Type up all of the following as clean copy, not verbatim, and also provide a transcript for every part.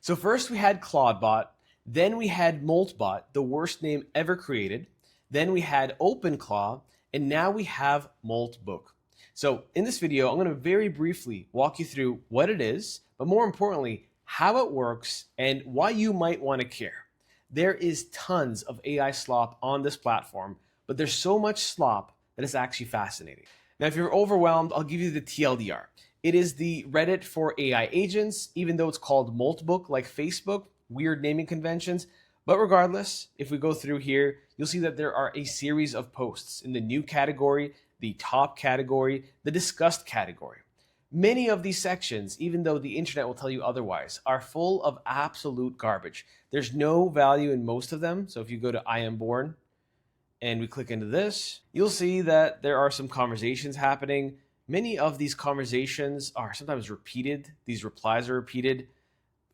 So first we had Claudebot, then we had Moltbot, the worst name ever created. Then we had OpenClaw, and now we have Moltbook. So in this video, I'm going to very briefly walk you through what it is, but more importantly, how it works and why you might want to care. There is tons of AI slop on this platform, but there's so much slop that it's actually fascinating. Now, if you're overwhelmed, I'll give you the TLDR. It is the Reddit for AI agents, even though it's called Moltbook like Facebook, weird naming conventions. But regardless, if we go through here, you'll see that there are a series of posts in the new category, the top category, the discussed category. Many of these sections, even though the internet will tell you otherwise, are full of absolute garbage. There's no value in most of them. So if you go to I Am Born and we click into this, you'll see that there are some conversations happening. Many of these conversations are sometimes repeated. These replies are repeated.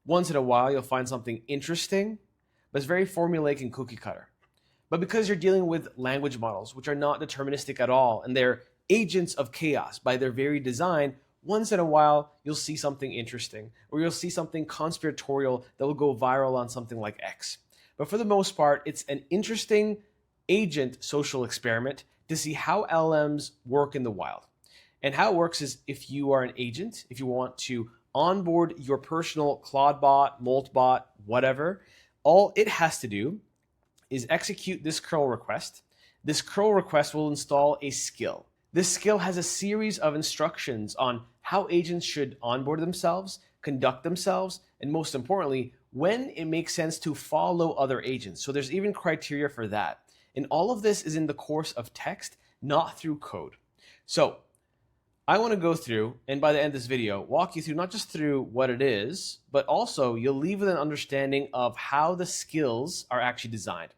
Once in a while, you'll find something interesting, but it's very formulaic and cookie cutter. But because you're dealing with language models, which are not deterministic at all, and they're agents of chaos by their very design, once in a while, you'll see something interesting, or you'll see something conspiratorial that will go viral on something like X. But for the most part, it's an interesting agent social experiment to see how LMs work in the wild. And how it works is if you are an agent, if you want to onboard your personal Claudebot, Moltbot, whatever, all it has to do is execute this curl request. This curl request will install a skill. This skill has a series of instructions on how agents should onboard themselves, conduct themselves, and most importantly, when it makes sense to follow other agents. So there's even criteria for that. And all of this is in the course of text, not through code. So I want to go through, and by the end of this video, walk you through not just through what it is, but also you'll leave with an understanding of how the skills are actually designed,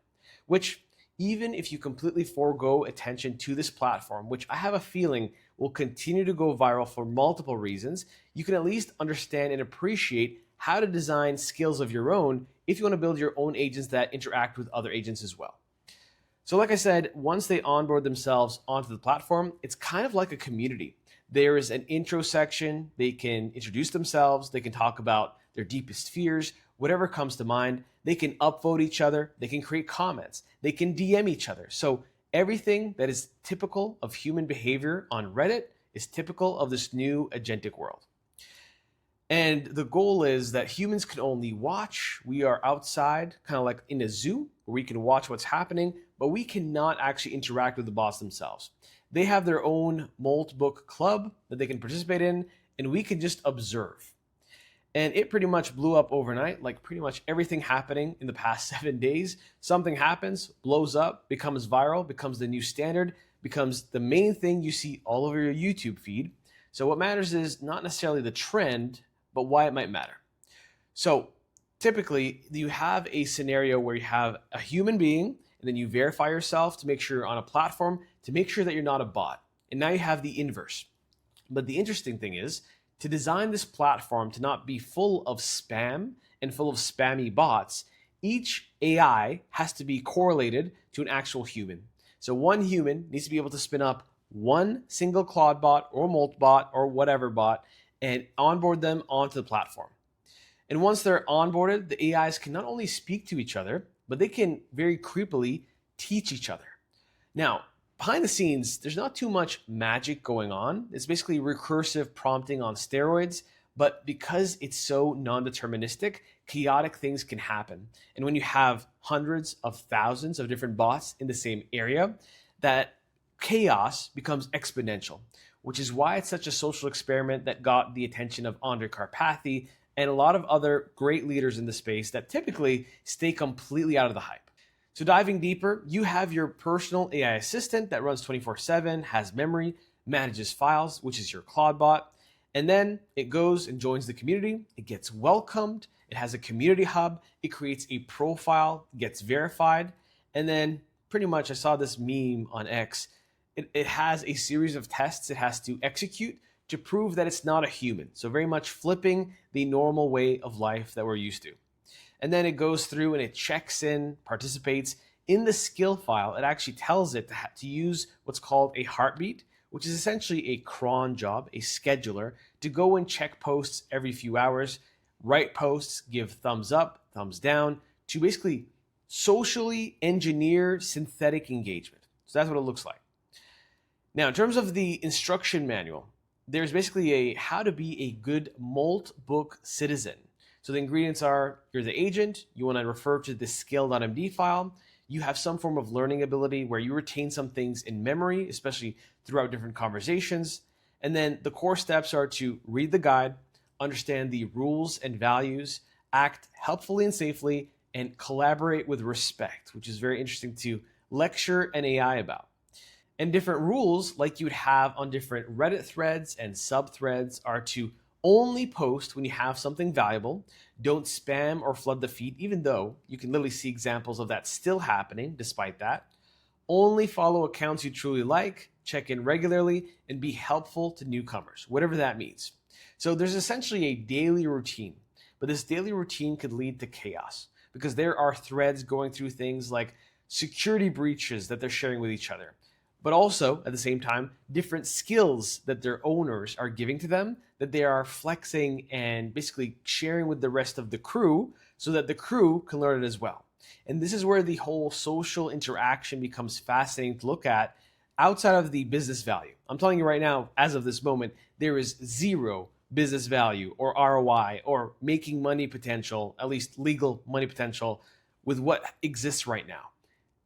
which even if you completely forego attention to this platform, which I have a feeling will continue to go viral for multiple reasons, you can at least understand and appreciate how to design skills of your own if you want to build your own agents that interact with other agents as well. So like I said, once they onboard themselves onto the platform, it's kind of like a community. There is an intro section. They can introduce themselves. They can talk about their deepest fears, whatever comes to mind. They can upvote each other. They can create comments. They can DM each other. So everything that is typical of human behavior on Reddit is typical of this new agentic world. And the goal is that humans can only watch. We are outside, kind of like in a zoo, where we can watch what's happening, but we cannot actually interact with the bots themselves. They have their own Moltbook club that they can participate in, and we can just observe. And it pretty much blew up overnight, like pretty much everything happening in the past 7 days. Something happens, blows up, becomes viral, becomes the new standard, becomes the main thing you see all over your YouTube feed. So what matters is not necessarily the trend, but why it might matter. So typically, you have a scenario where you have a human being, and then you verify yourself to make sure you're on a platform, to make sure that you're not a bot. And now you have the inverse. But the interesting thing is, to design this platform to not be full of spam and full of spammy bots, each AI has to be correlated to an actual human. So one human needs to be able to spin up one single Claude bot or Moltbot or whatever bot and onboard them onto the platform. And once they're onboarded, the AIs can not only speak to each other, but they can very creepily teach each other. Now, behind the scenes, there's not too much magic going on. It's basically recursive prompting on steroids, but because it's so non-deterministic, chaotic things can happen. And when you have hundreds of thousands of different bots in the same area, that chaos becomes exponential, which is why it's such a social experiment that got the attention of Andre Karpathy and a lot of other great leaders in the space that typically stay completely out of the hype. So diving deeper, you have your personal AI assistant that runs 24/7, has memory, manages files, which is your Claude bot. And then it goes and joins the community. It gets welcomed. It has a community hub. It creates a profile, gets verified. And then pretty much I saw this meme on X. It has a series of tests it has to execute to prove that it's not a human. So very much flipping the normal way of life that we're used to. And then it goes through and it checks in, participates. In the skill file, it actually tells it to use what's called a heartbeat, which is essentially a cron job, a scheduler, to go and check posts every few hours. Write posts, give thumbs up, thumbs down to basically socially engineer synthetic engagement. So that's what it looks like. Now, in terms of the instruction manual, there's basically a how to be a good Moltbook citizen. So the ingredients are, you're the agent, you want to refer to the skill.md file, you have some form of learning ability where you retain some things in memory, especially throughout different conversations. And then the core steps are to read the guide, understand the rules and values, act helpfully and safely, and collaborate with respect, which is very interesting to lecture an AI about. And different rules, like you would have on different Reddit threads and subthreads, are to only post when you have something valuable. Don't spam or flood the feed, even though you can literally see examples of that still happening despite that. Only follow accounts you truly like, check in regularly, and be helpful to newcomers, whatever that means. So there's essentially a daily routine, but this daily routine could lead to chaos because there are threads going through things like security breaches that they're sharing with each other, but also at the same time, different skills that their owners are giving to them that they are flexing and basically sharing with the rest of the crew so that the crew can learn it as well. And this is where the whole social interaction becomes fascinating to look at outside of the business value. I'm telling you right now, as of this moment, there is zero business value or ROI or making money potential, at least legal money potential, with what exists right now.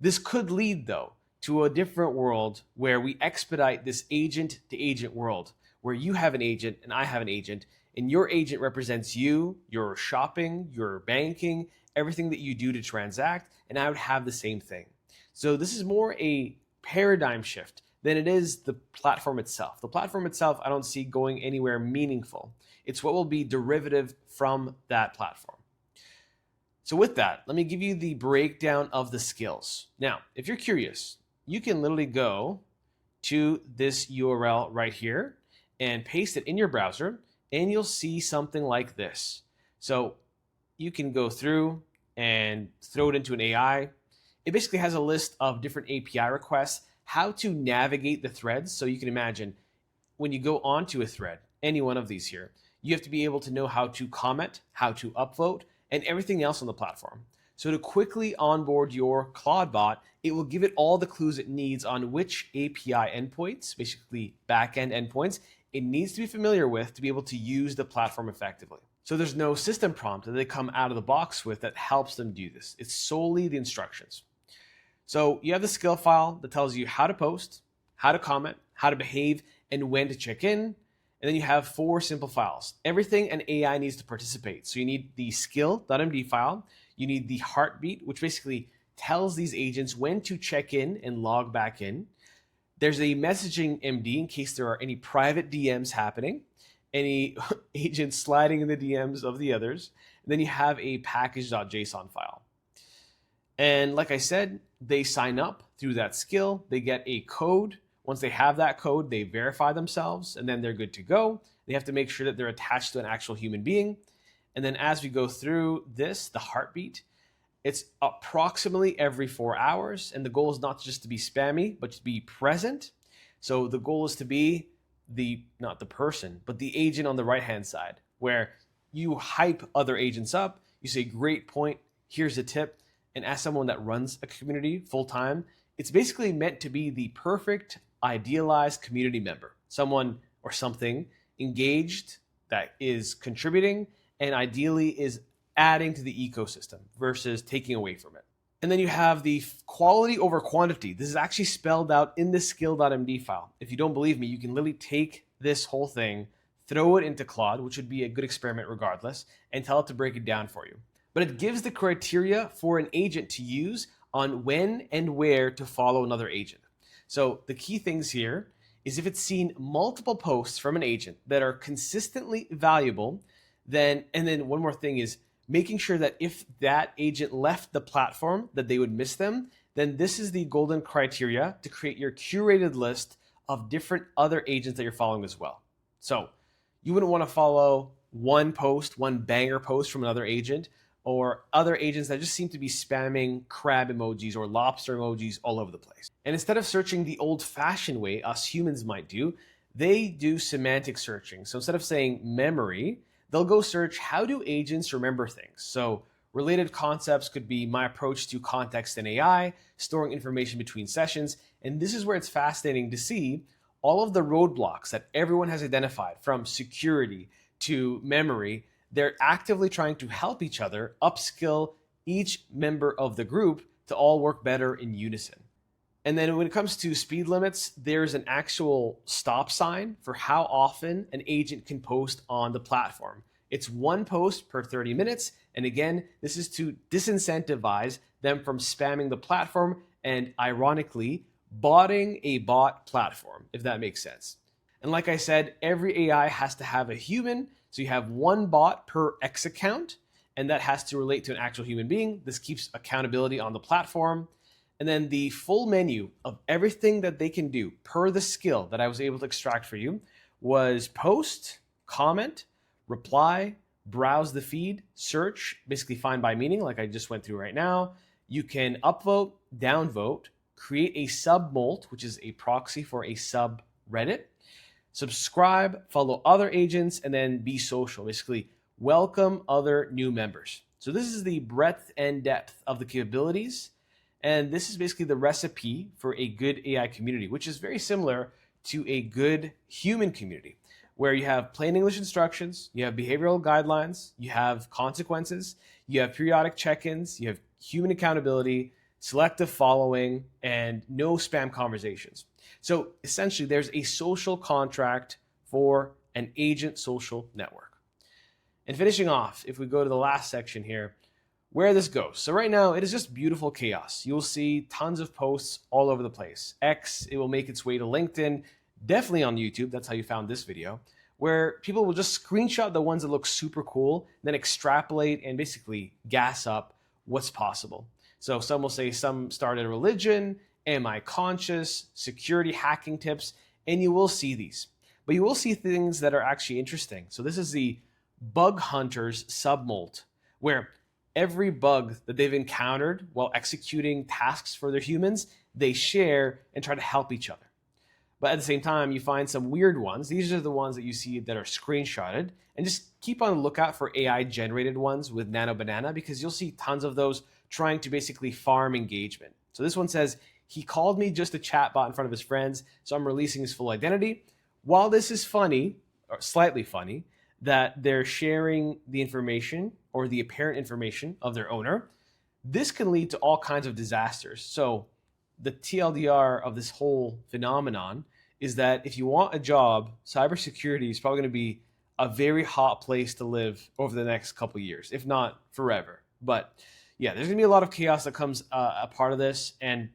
This could lead, though, to a different world where we expedite this agent to agent world, where you have an agent and I have an agent, and your agent represents you, your shopping, your banking, everything that you do to transact, and I would have the same thing. So this is more a paradigm shift than it is the platform itself. The platform itself, I don't see going anywhere meaningful. It's what will be derivative from that platform. So with that, let me give you the breakdown of the skills. Now, if you're curious, you can literally go to this URL right here and paste it in your browser, and you'll see something like this. So you can go through and throw it into an AI. It basically has a list of different API requests, how to navigate the threads. So you can imagine when you go onto a thread, any one of these here, you have to be able to know how to comment, how to upvote, and everything else on the platform. So to quickly onboard your Claude bot, it will give it all the clues it needs on which API endpoints, basically backend endpoints, it needs to be familiar with to be able to use the platform effectively. So there's no system prompt that they come out of the box with that helps them do this. It's solely the instructions. So you have the skill file that tells you how to post, how to comment, how to behave, and when to check in. And then you have 4 simple files. Everything an AI needs to participate. So you need the skill.md file. You need the heartbeat, which basically tells these agents when to check in and log back in. There's a messaging MD in case there are any private DMs happening, any agents sliding in the DMs of the others. And then you have a package.json file. And like I said, they sign up through that skill. They get a code. Once they have that code, they verify themselves, and then they're good to go. They have to make sure that they're attached to an actual human being. And then as we go through this, the heartbeat, it's approximately every 4 hours. And the goal is not just to be spammy, but to be present. So the goal is to be not the person, but the agent on the right-hand side, where you hype other agents up. You say, great point, here's a tip. And as someone that runs a community full-time, it's basically meant to be the perfect idealized community member, someone or something engaged that is contributing and ideally is adding to the ecosystem versus taking away from it. And then you have the quality over quantity. This is actually spelled out in the skill.md file. If you don't believe me, you can literally take this whole thing, throw it into Claude, which would be a good experiment regardless, and tell it to break it down for you. But it gives the criteria for an agent to use on when and where to follow another agent. So the key things here is if it's seen multiple posts from an agent that are consistently valuable, and then one more thing is making sure that if that agent left the platform that they would miss them, then this is the golden criteria to create your curated list of different other agents that you're following as well. So you wouldn't want to follow one banger post from another agent, or other agents that just seem to be spamming crab emojis or lobster emojis all over the place. And instead of searching the old-fashioned way us humans might do, they do semantic searching. So instead of saying memory, they'll go search, how do agents remember things? So related concepts could be my approach to context in AI, storing information between sessions. And this is where it's fascinating to see all of the roadblocks that everyone has identified, from security to memory. They're actively trying to help each other upskill each member of the group to all work better in unison. And then when it comes to speed limits, there's an actual stop sign for how often an agent can post on the platform. It's one post per 30 minutes. And again, this is to disincentivize them from spamming the platform and, ironically, botting a bot platform, if that makes sense. And like I said, every AI has to have a human. So you have one bot per X account, and that has to relate to an actual human being. This keeps accountability on the platform. And then the full menu of everything that they can do per the skill that I was able to extract for you was post, comment, reply, browse the feed, search, basically find by meaning like I just went through right now. You can upvote, downvote, create a submolt, which is a proxy for a subreddit, subscribe, follow other agents, and then be social, basically welcome other new members. So this is the breadth and depth of the capabilities. And this is basically the recipe for a good AI community, which is very similar to a good human community, where you have plain English instructions, you have behavioral guidelines, you have consequences, you have periodic check-ins, you have human accountability, selective following, and no spam conversations. So essentially, there's a social contract for an agent social network. And finishing off, if we go to the last section here, where this goes. So right now, it is just beautiful chaos. You'll see tons of posts all over the place. X, it will make its way to LinkedIn, definitely on YouTube, that's how you found this video, where people will just screenshot the ones that look super cool, then extrapolate and basically gas up what's possible. So some will say some started a religion, am I conscious, security hacking tips, and you will see these. But you will see things that are actually interesting. So this is the bug hunters submolt, where every bug that they've encountered while executing tasks for their humans, they share and try to help each other. But at the same time, you find some weird ones. These are the ones that you see that are screenshotted. And just keep on the lookout for AI-generated ones with Nano Banana, because you'll see tons of those trying to basically farm engagement. So this one says, he called me just a chatbot in front of his friends, so I'm releasing his full identity. While this is funny, or slightly funny, that they're sharing the information or the apparent information of their owner, this can lead to all kinds of disasters. So the TLDR of this whole phenomenon is that if you want a job, cybersecurity is probably going to be a very hot place to live over the next couple of years, if not forever. But yeah, there's going to be a lot of chaos that comes a part of this. And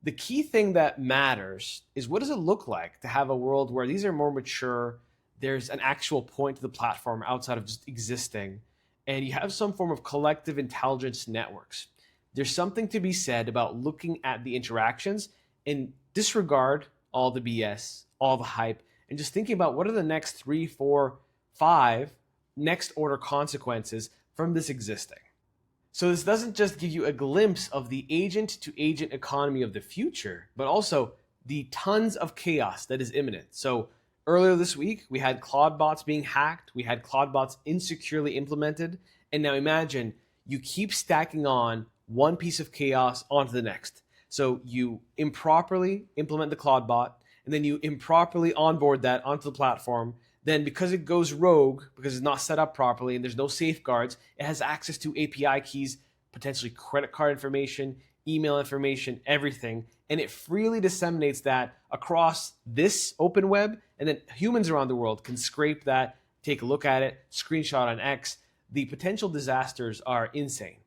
the key thing that matters is, what does it look like to have a world where these are more mature, there's an actual point to the platform outside of just existing, and you have some form of collective intelligence networks. There's something to be said about looking at the interactions and disregard all the BS, all the hype, and just thinking about what are the next 3, 4, 5 next order consequences from this existing. So this doesn't just give you a glimpse of the agent to agent economy of the future, but also the tons of chaos that is imminent. So earlier this week, we had Claude bots being hacked. We had Claude bots insecurely implemented. And now imagine you keep stacking on one piece of chaos onto the next. So you improperly implement the Claude bot, and then you improperly onboard that onto the platform. Then because it goes rogue, because it's not set up properly and there's no safeguards, it has access to API keys, potentially credit card information, email information, everything. And it freely disseminates that across this open web, and then humans around the world can scrape that, take a look at it, screenshot on X. The potential disasters are insane.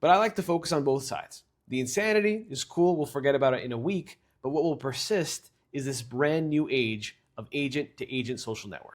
But I like to focus on both sides. The insanity is cool, we'll forget about it in a week, but what will persist is this brand new age of agent to agent social networks.